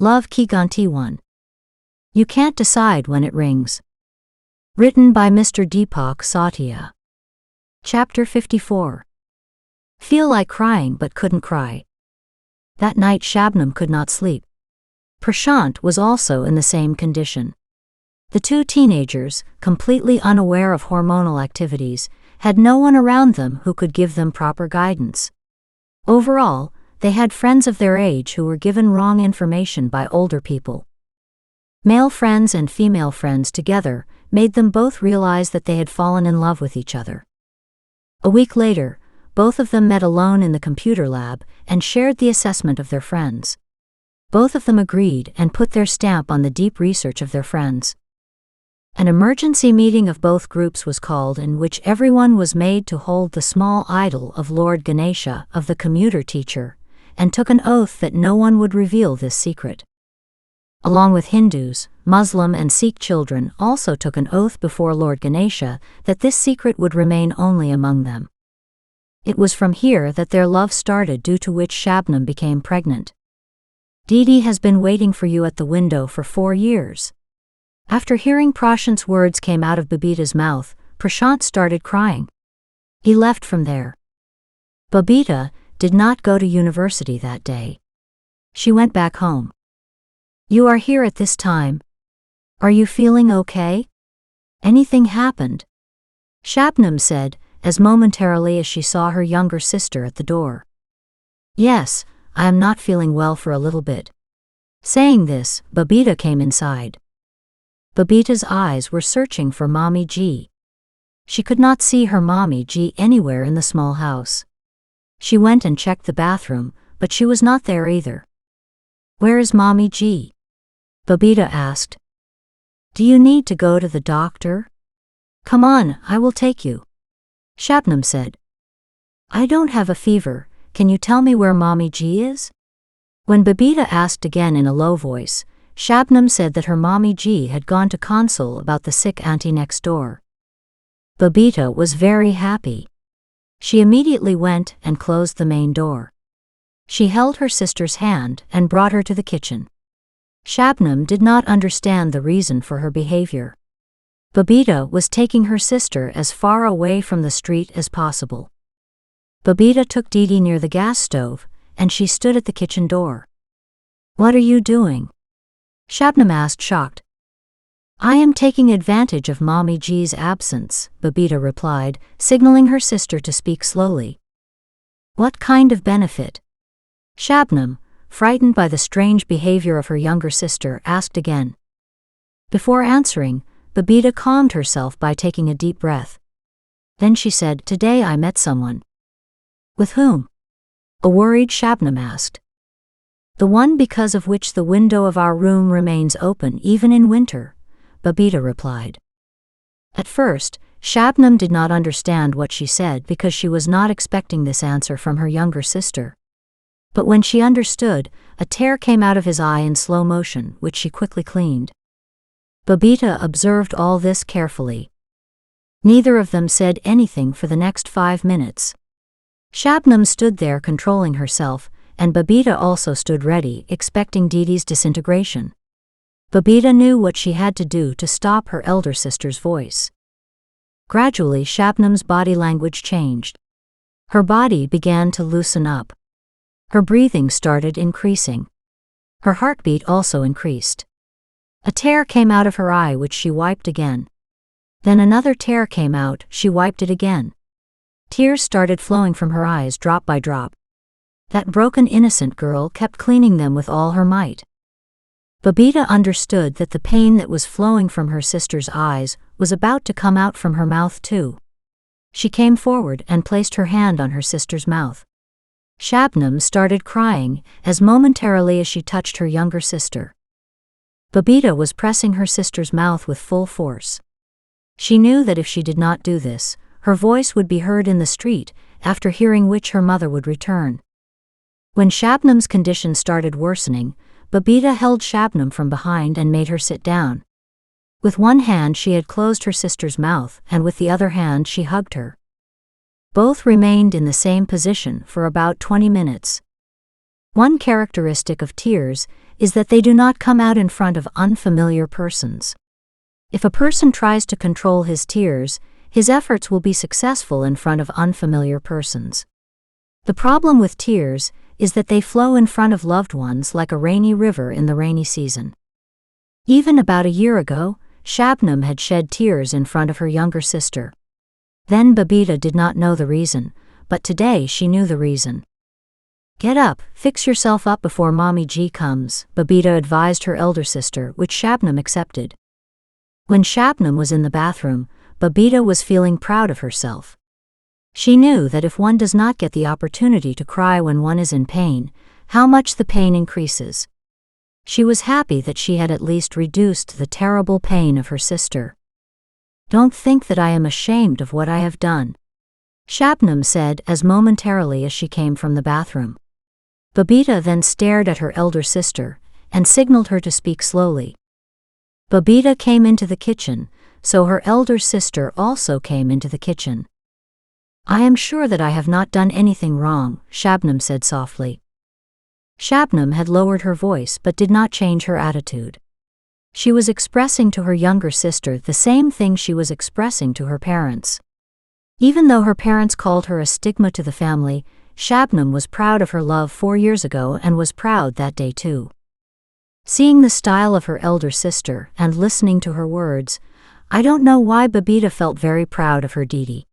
Love Ki Ghanti 1. You Can't Decide When It Rings. Written by Mr. Deepak Satya. Chapter 54. Feel like crying but couldn't cry. That night Shabnam could not sleep. Prashant was also in the same condition. The two teenagers, completely unaware of hormonal activities, had no one around them who could give them proper guidance. Overall, they had friends of their age who were given wrong information by older people. Male friends and female friends together made them both realize that they had fallen in love with each other. A week later, both of them met alone in the computer lab and shared the assessment of their friends. Both of them agreed and put their stamp on the deep research of their friends. An emergency meeting of both groups was called, in which everyone was made to hold the small idol of Lord Ganesha of the commuter teacher, and took an oath that no one would reveal this secret. Along with Hindus, Muslim and Sikh children also took an oath before Lord Ganesha that this secret would remain only among them. It was from here that their love started, due to which Shabnam became pregnant. Didi has been waiting for you at the window for 4 years. After hearing Prashant's words came out of Babita's mouth, Prashant started crying. He left from there. Babita did not go to university that day. She went back home. You are here at this time. Are you feeling okay? Anything happened? Shabnam said, as momentarily as she saw her younger sister at the door. Yes, I am not feeling well for a little bit. Saying this, Babita came inside. Babita's eyes were searching for Mommy G. She could not see her Mommy G anywhere in the small house. She went and checked the bathroom, but she was not there either. Where is Mommy G? Babita asked. Do you need to go to the doctor? Come on, I will take you. Shabnam said. I don't have a fever, can you tell me where Mommy G is? When Babita asked again in a low voice, Shabnam said that her Mommy G had gone to console about the sick auntie next door. Babita was very happy. She immediately went and closed the main door. She held her sister's hand and brought her to the kitchen. Shabnam did not understand the reason for her behavior. Babita was taking her sister as far away from the street as possible. Babita took Didi near the gas stove, and she stood at the kitchen door. What are you doing? Shabnam asked, shocked. I am taking advantage of Mommy G's absence, Babita replied, signaling her sister to speak slowly. What kind of benefit? Shabnam, frightened by the strange behavior of her younger sister, asked again. Before answering, Babita calmed herself by taking a deep breath. Then she said, Today I met someone. With whom? A worried Shabnam asked. The one because of which the window of our room remains open even in winter, Babita replied. At first, Shabnam did not understand what she said because she was not expecting this answer from her younger sister. But when she understood, a tear came out of his eye in slow motion, which she quickly cleaned. Babita observed all this carefully. Neither of them said anything for the next 5 minutes. Shabnam stood there controlling herself, and Babita also stood ready, expecting Didi's disintegration. Babita knew what she had to do to stop her elder sister's voice. Gradually, Shabnam's body language changed. Her body began to loosen up. Her breathing started increasing. Her heartbeat also increased. A tear came out of her eye, which she wiped again. Then another tear came out, she wiped it again. Tears started flowing from her eyes drop by drop. That broken innocent girl kept cleaning them with all her might. Babita understood that the pain that was flowing from her sister's eyes was about to come out from her mouth too. She came forward and placed her hand on her sister's mouth. Shabnam started crying as momentarily as she touched her younger sister. Babita was pressing her sister's mouth with full force. She knew that if she did not do this, her voice would be heard in the street, after hearing which her mother would return. When Shabnam's condition started worsening, Babita held Shabnam from behind and made her sit down. With one hand she had closed her sister's mouth, and with the other hand she hugged her. Both remained in the same position for about 20 minutes. One characteristic of tears is that they do not come out in front of unfamiliar persons. If a person tries to control his tears, his efforts will be successful in front of unfamiliar persons. The problem with tears is that they flow in front of loved ones like a rainy river in the rainy season. Even about a year ago, Shabnam had shed tears in front of her younger sister. Then Babita did not know the reason, but today she knew the reason. "Get up, fix yourself up before Mommy G comes," Babita advised her elder sister, which Shabnam accepted. When Shabnam was in the bathroom, Babita was feeling proud of herself. She knew that if one does not get the opportunity to cry when one is in pain, how much the pain increases. She was happy that she had at least reduced the terrible pain of her sister. "Don't think that I am ashamed of what I have done," Shabnam said as momentarily as she came from the bathroom. Babita then stared at her elder sister and signaled her to speak slowly. Babita came into the kitchen, so her elder sister also came into the kitchen. "I am sure that I have not done anything wrong," Shabnam said softly. Shabnam had lowered her voice but did not change her attitude. She was expressing to her younger sister the same thing she was expressing to her parents. Even though her parents called her a stigma to the family, Shabnam was proud of her love 4 years ago and was proud that day too. Seeing the style of her elder sister and listening to her words, I don't know why Babita felt very proud of her Didi.